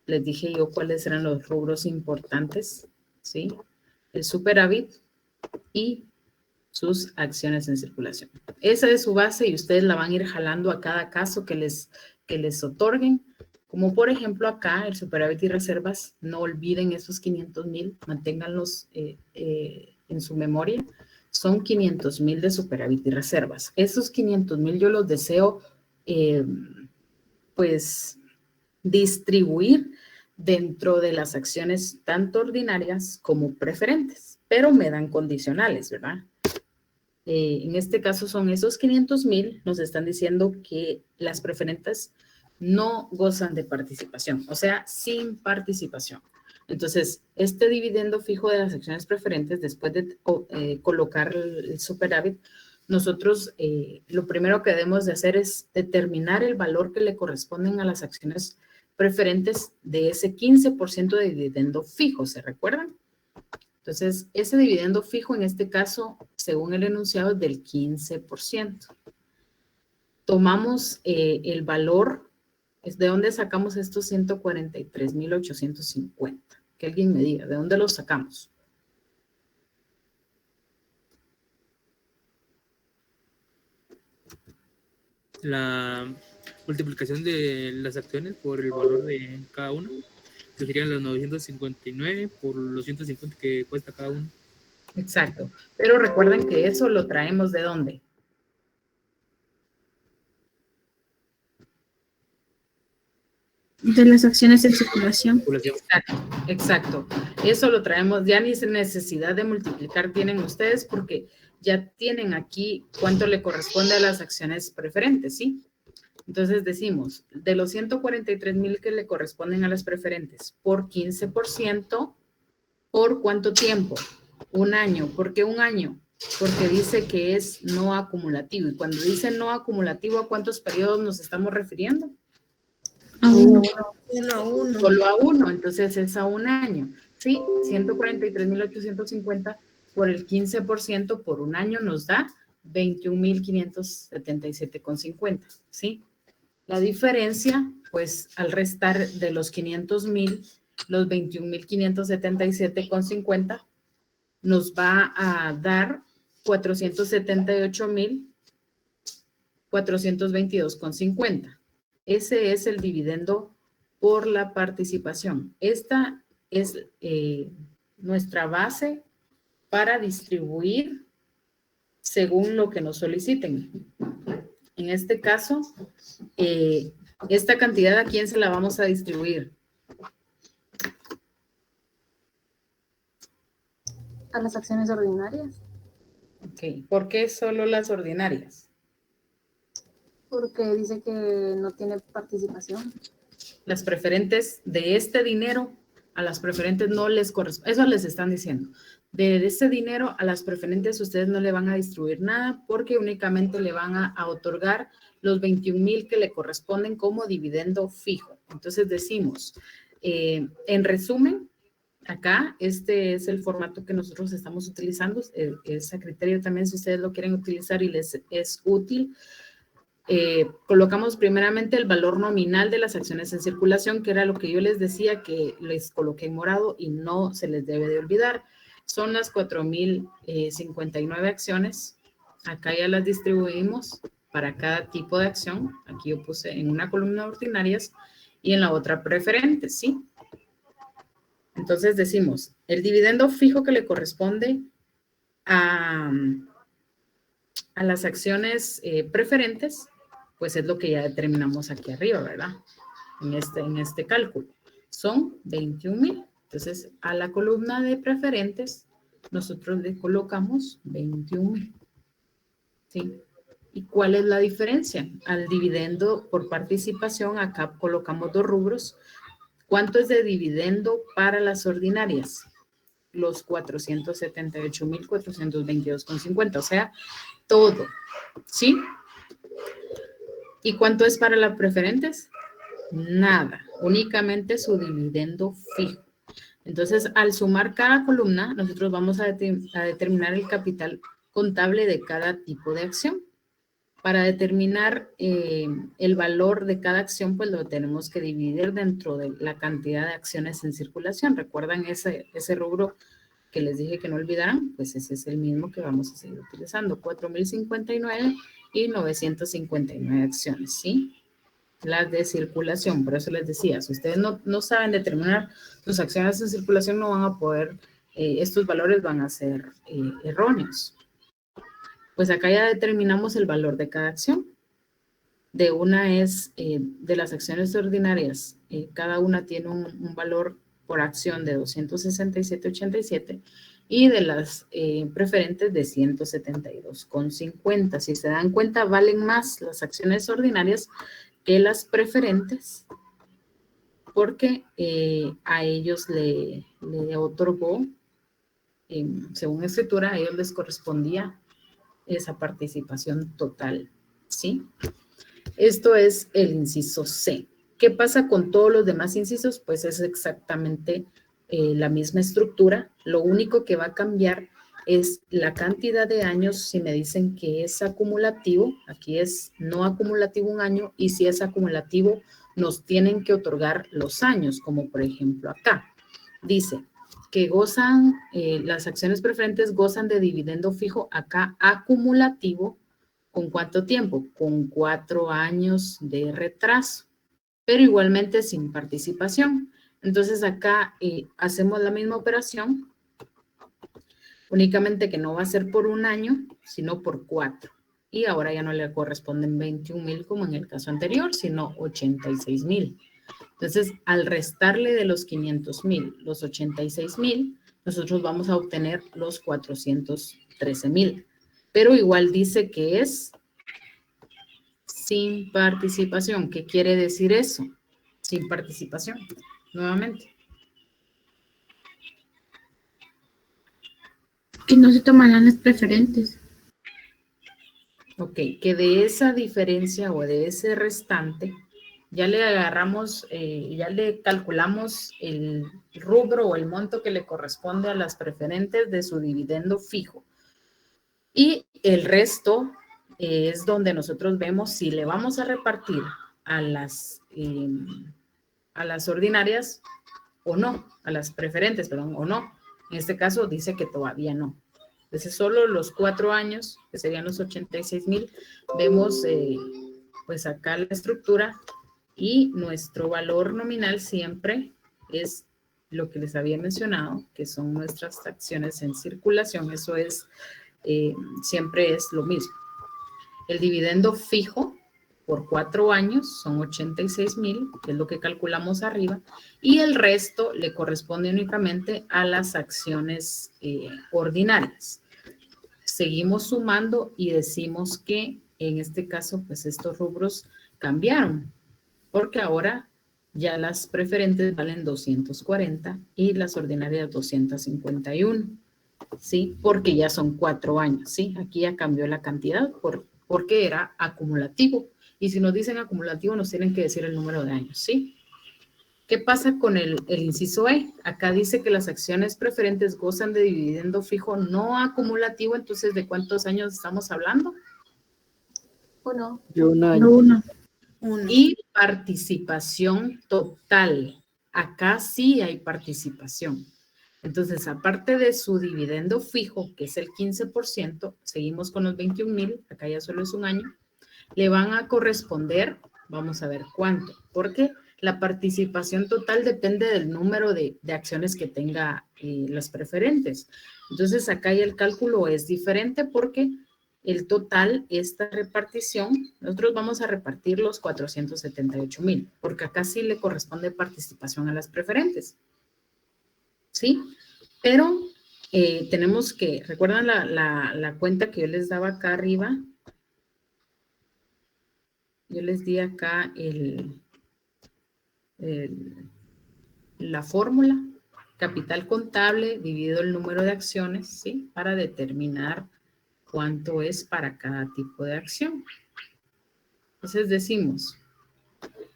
les dije yo cuáles eran los rubros importantes, ¿sí? El superávit y sus acciones en circulación. Esa es su base y ustedes la van a ir jalando a cada caso que les otorguen. Como por ejemplo acá, el superávit y reservas, no olviden esos 500,000, manténganlos en su memoria. Son 500,000 de superávit y reservas. Esos 500,000 yo los deseo, pues, distribuir dentro de las acciones tanto ordinarias como preferentes, pero me dan condicionales, ¿verdad? En este caso son esos 500,000, nos están diciendo que las preferentes no gozan de participación, o sea, sin participación. Entonces, este dividendo fijo de las acciones preferentes, después de colocar el superávit, nosotros lo primero que debemos de hacer es determinar el valor que le corresponden a las acciones preferentes de ese 15% de dividendo fijo, ¿se recuerdan? Entonces, ese dividendo fijo en este caso, según el enunciado, es del 15%. Tomamos el valor, ¿de dónde sacamos estos 143,850? Que alguien me diga, ¿de dónde los sacamos? La multiplicación de las acciones por el valor de cada una, que serían los 959 por los 150 que cuesta cada uno. Exacto. Pero recuerden que eso lo traemos ¿de dónde? De las acciones en circulación. Exacto, exacto. Eso lo traemos, ya ni necesidad de multiplicar tienen ustedes porque ya tienen aquí cuánto le corresponde a las acciones preferentes, ¿sí? Entonces decimos, de los 143,000 que le corresponden a las preferentes, por 15%, ¿por cuánto tiempo? Un año. ¿Por qué un año? Porque dice que es no acumulativo. Y cuando dice no acumulativo, ¿a cuántos periodos nos estamos refiriendo? A uno. Solo a uno, entonces es a un año. Sí, 143,850 por el 15% por un año nos da 21,577,50, ¿sí? La diferencia, pues al restar de los 500,000, los 21,577,50 nos va a dar 478,422,50. Ese es el dividendo por la participación. Esta es nuestra base para distribuir según lo que nos soliciten. En este caso, esta cantidad, ¿a quién se la vamos a distribuir? A las acciones ordinarias. Ok, ¿por qué solo las ordinarias? Porque dice que no tiene participación. Las preferentes de este dinero, a las preferentes no les corresponde, eso les están diciendo. De este dinero a las preferentes ustedes no le van a distribuir nada porque únicamente le van a otorgar los 21,000 que le corresponden como dividendo fijo. Entonces decimos, en resumen, acá este es el formato que nosotros estamos utilizando, es a criterio también si ustedes lo quieren utilizar y les es útil. Colocamos primeramente el valor nominal de las acciones en circulación, que era lo que yo les decía que les coloqué en morado y no se les debe de olvidar. Son las 4,059 acciones. Acá ya las distribuimos para cada tipo de acción. Aquí yo puse en una columna ordinarias y en la otra preferentes, ¿sí? Entonces decimos, el dividendo fijo que le corresponde a las acciones preferentes, pues es lo que ya determinamos aquí arriba, ¿verdad? En este cálculo. Son 21,000. Entonces, a la columna de preferentes, nosotros le colocamos 21,000. ¿Sí? ¿Y cuál es la diferencia? Al dividendo por participación, acá colocamos dos rubros. ¿Cuánto es de dividendo para las ordinarias? Los 478,422,50, o sea, todo, ¿sí? ¿Y cuánto es para las preferentes? Nada, únicamente su dividendo fijo. Entonces, al sumar cada columna, nosotros vamos a determinar el capital contable de cada tipo de acción. Para determinar el valor de cada acción, pues lo tenemos que dividir dentro de la cantidad de acciones en circulación. ¿Recuerdan ese rubro que les dije que no olvidaran? Pues ese es el mismo que vamos a seguir utilizando. 4,059 y 959 acciones, ¿sí? Las de circulación, por eso les decía, si ustedes no saben determinar sus acciones en circulación, no van a poder, estos valores van a ser erróneos. Pues acá ya determinamos el valor de cada acción. De una es, de las acciones ordinarias, cada una tiene un valor por acción de 267.87 y de las preferentes de 172.50. Si se dan cuenta, valen más las acciones ordinarias que las preferentes porque a ellos le otorgó, según escritura, a ellos les correspondía esa participación total, ¿sí? Esto es el inciso C. ¿Qué pasa con todos los demás incisos? Pues es exactamente la misma estructura. Lo único que va a cambiar es la cantidad de años. Si me dicen que es acumulativo, aquí es no acumulativo un año, y si es acumulativo, nos tienen que otorgar los años, como por ejemplo acá. Dice que gozan, las acciones preferentes gozan de dividendo fijo acá acumulativo. ¿Con cuánto tiempo? Con 4 años de retraso, pero igualmente sin participación. Entonces acá hacemos la misma operación, únicamente que no va a ser por un año, sino por 4. Y ahora ya no le corresponden 21,000 como en el caso anterior, sino 86,000. Entonces, al restarle de los 500,000 los 86,000, nosotros vamos a obtener los 413,000. Pero igual dice que es sin participación. ¿Qué quiere decir eso? Sin participación, nuevamente. Que no se tomarán las preferentes. Ok, que de esa diferencia o de ese restante, ya le agarramos, ya le calculamos el rubro o el monto que le corresponde a las preferentes de su dividendo fijo. Y el resto es donde nosotros vemos si le vamos a repartir a las ordinarias o no, a las preferentes, perdón, o no. En este caso dice que todavía no. Entonces, solo los 4 años, que serían los 86,000, vemos pues acá la estructura, y nuestro valor nominal siempre es lo que les había mencionado, que son nuestras acciones en circulación. Eso es, siempre es lo mismo. El dividendo fijo por 4 años son 86,000, que es lo que calculamos arriba, y el resto le corresponde únicamente a las acciones ordinarias. Seguimos sumando y decimos que en este caso, pues estos rubros cambiaron, porque ahora ya las preferentes valen 240 y las ordinarias 251, ¿sí? Porque ya son 4 años, ¿sí? Aquí ya cambió la cantidad porque era acumulativo. Y si nos dicen acumulativo, nos tienen que decir el número de años, ¿sí? ¿Qué pasa con el inciso E? Acá dice que las acciones preferentes gozan de dividendo fijo no acumulativo. Entonces, ¿de cuántos años estamos hablando? Uno. De un año. Uno. Y participación total. Acá sí hay participación. Entonces, aparte de su dividendo fijo, que es el 15%, seguimos con los 21,000, acá ya solo es un año, le van a corresponder, vamos a ver cuánto, porque la participación total depende del número de acciones que tenga las preferentes. Entonces, acá ya el cálculo es diferente porque el total, esta repartición, nosotros vamos a repartir los 478,000, porque acá sí le corresponde participación a las preferentes. ¿Sí? Pero tenemos que, ¿recuerdan la cuenta que yo les daba acá arriba? Yo les di acá la fórmula, capital contable dividido el número de acciones, ¿sí? Para determinar cuánto es para cada tipo de acción. Entonces decimos,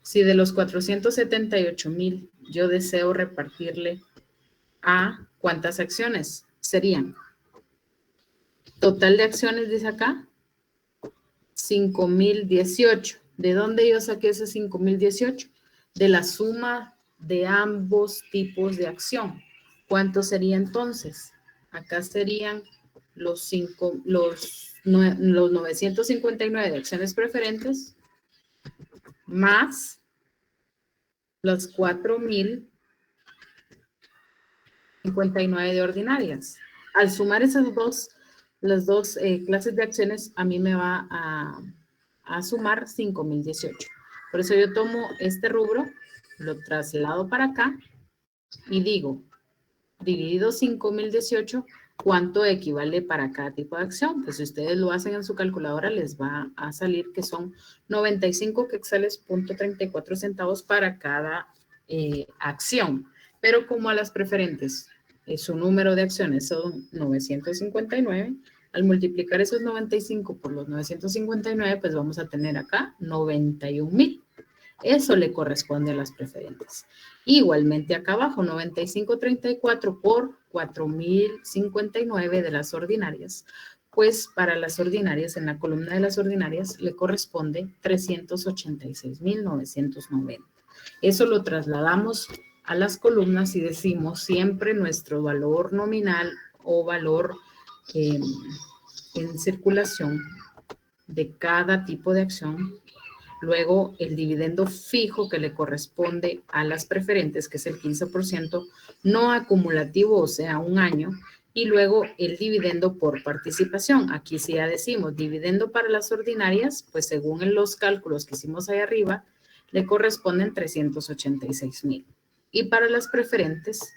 si de los 478,000 yo deseo repartirle a ¿cuántas acciones? Serían, total de acciones, dice acá, 5,018. ¿De dónde yo saqué ese 5,018? De la suma de ambos tipos de acción. ¿Cuánto sería entonces? Acá serían los 959 de acciones preferentes más los 4,059 de ordinarias. Al sumar las dos clases de acciones, a mí me va a sumar 5,018. Por eso yo tomo este rubro, lo traslado para acá y digo, dividido 5,018, ¿cuánto equivale para cada tipo de acción? Pues si ustedes lo hacen en su calculadora, les va a salir que son 95 quetzales .34 centavos para cada acción. Pero como a las preferentes, su número de acciones son 959, al multiplicar esos 95 por los 959, pues vamos a tener acá 91,000. Eso le corresponde a las preferentes. Igualmente acá abajo, 95.34 por 4,059 de las ordinarias. Pues para las ordinarias, en la columna de las ordinarias, le corresponde 386,990. Eso lo trasladamos a las columnas y decimos siempre nuestro valor nominal o valor en circulación de cada tipo de acción. Luego, el dividendo fijo que le corresponde a las preferentes, que es el 15%, no acumulativo, o sea, un año. Y luego, el dividendo por participación. Aquí sí ya decimos, dividendo para las ordinarias, pues según en los cálculos que hicimos ahí arriba, le corresponden 386,000. Y para las preferentes,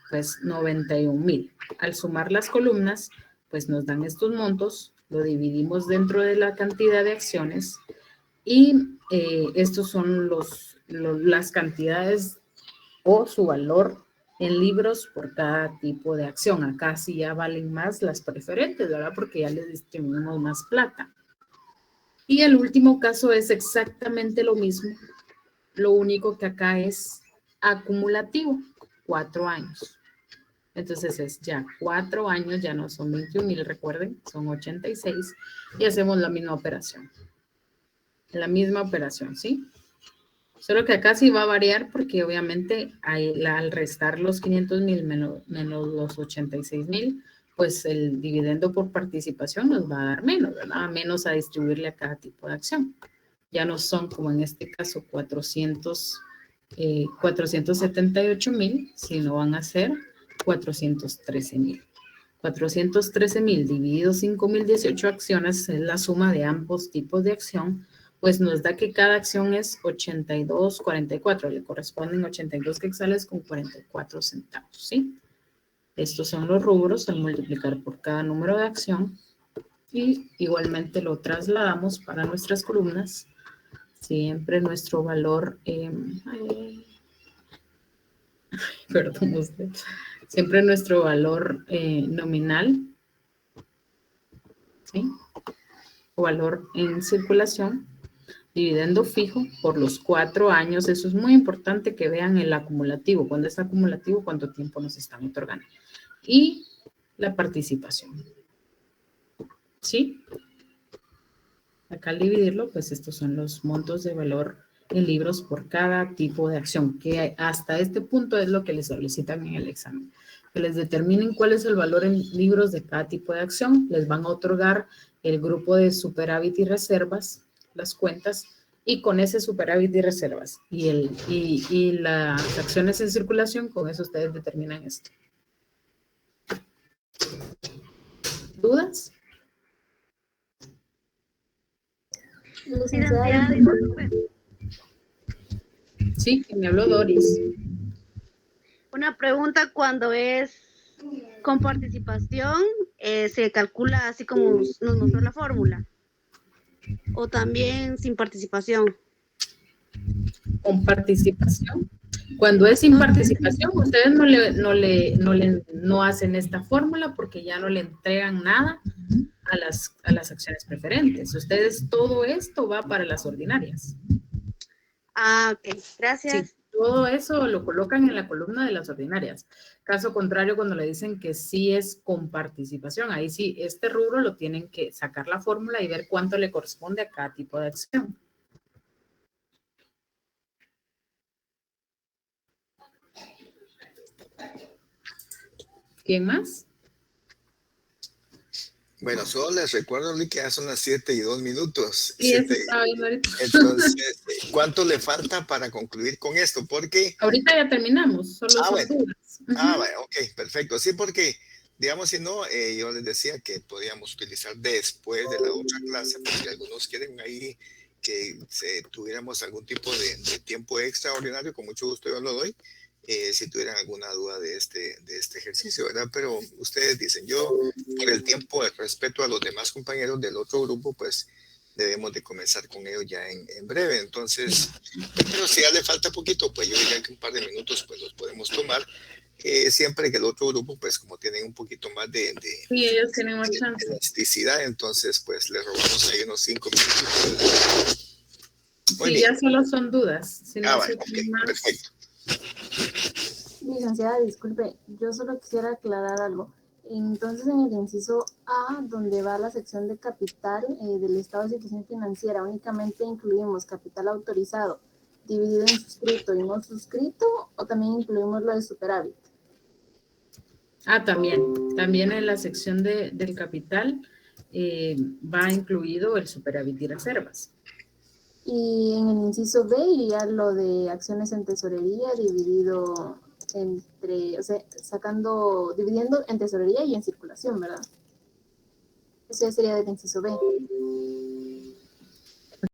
pues 91,000. Al sumar las columnas, pues nos dan estos montos, lo dividimos dentro de la cantidad de acciones. Y estos son las cantidades o su valor en libros por cada tipo de acción. Acá sí ya valen más las preferentes, ¿verdad? Porque ya les distribuimos más plata. Y el último caso es exactamente lo mismo. Lo único que acá es acumulativo, 4 años. Entonces es ya 4 años, ya no son 21,000, recuerden, son 86. Y hacemos la misma operación. La misma operación, ¿sí? Solo que acá sí va a variar porque obviamente al restar los 500,000 menos los 86,000, pues el dividendo por participación nos va a dar menos, ¿verdad? Menos a distribuirle a cada tipo de acción. Ya no son como en este caso 478,000, sino van a ser 413,000. 413,000 dividido 5,018 acciones es la suma de ambos tipos de acción, pues nos da que cada acción es 82,44, le corresponden 82 quetzales con 44 centavos, ¿sí? Estos son los rubros al multiplicar por cada número de acción y igualmente lo trasladamos para nuestras columnas. Siempre nuestro valor, perdón usted, siempre nuestro valor nominal, ¿sí? O valor en circulación, dividendo fijo por los 4 años. Eso es muy importante que vean el acumulativo. Cuando es acumulativo, cuánto tiempo nos están otorgando. Y la participación. ¿Sí? Acá al dividirlo, pues estos son los montos de valor en libros por cada tipo de acción, que hasta este punto es lo que les solicitan en el examen. Que les determinen cuál es el valor en libros de cada tipo de acción. Les van a otorgar el grupo de superávit y reservas, las cuentas, y con ese superávit y reservas y las acciones en circulación, con eso ustedes determinan esto. ¿Dudas? Licenciada, Sí, que me habló Doris. Una pregunta, cuando es con participación, se calcula así como nos mostró la fórmula, o también sin participación. Con participación. Cuando es sin participación, ustedes no hacen esta fórmula porque ya no le entregan nada a las acciones preferentes. Ustedes, todo esto va para las ordinarias. Ah, ok, gracias. Sí, todo eso lo colocan en la columna de las ordinarias. Caso contrario, cuando le dicen que sí es con participación, ahí sí, este rubro lo tienen que sacar la fórmula y ver cuánto le corresponde a cada tipo de acción. ¿Quién más? Bueno, solo les recuerdo que ya son las 7:02. Sí, eso estaba viendo ahorita. Entonces, ¿cuánto le falta para concluir con esto? Porque ahorita ya terminamos, solo son bueno. dudas. Bueno, ok, perfecto. Sí, porque, digamos, si no, yo les decía que podíamos utilizar después de la otra clase, porque algunos quieren ahí que tuviéramos algún tipo de tiempo extraordinario, con mucho gusto yo lo doy. Si tuvieran alguna duda de este ejercicio, ¿verdad? Pero ustedes dicen, yo por el tiempo, el respeto a los demás compañeros del otro grupo, pues debemos de comenzar con ello ya en breve. Entonces, pero si ya le falta poquito, pues yo diría que un par de minutos pues los podemos tomar. Siempre que el otro grupo, pues como tienen un poquito más de Sí, ellos tienen más chance. elasticidad, entonces pues les robamos ahí unos 5 minutos. Muy Sí, bien. ya solo son dudas. Si no Vale, se ok, tiene más. perfecto. Licenciada, disculpe, yo solo quisiera aclarar algo. Entonces, en el inciso A, donde va la sección de capital del estado de situación financiera, únicamente incluimos capital autorizado, dividido en suscrito y no suscrito, o también incluimos lo de superávit. También en la sección del capital va incluido el superávit y reservas. Y en el inciso B iría lo de acciones en tesorería dividido entre, o sea, dividiendo en tesorería y en circulación, ¿verdad? Eso ya sería del inciso B.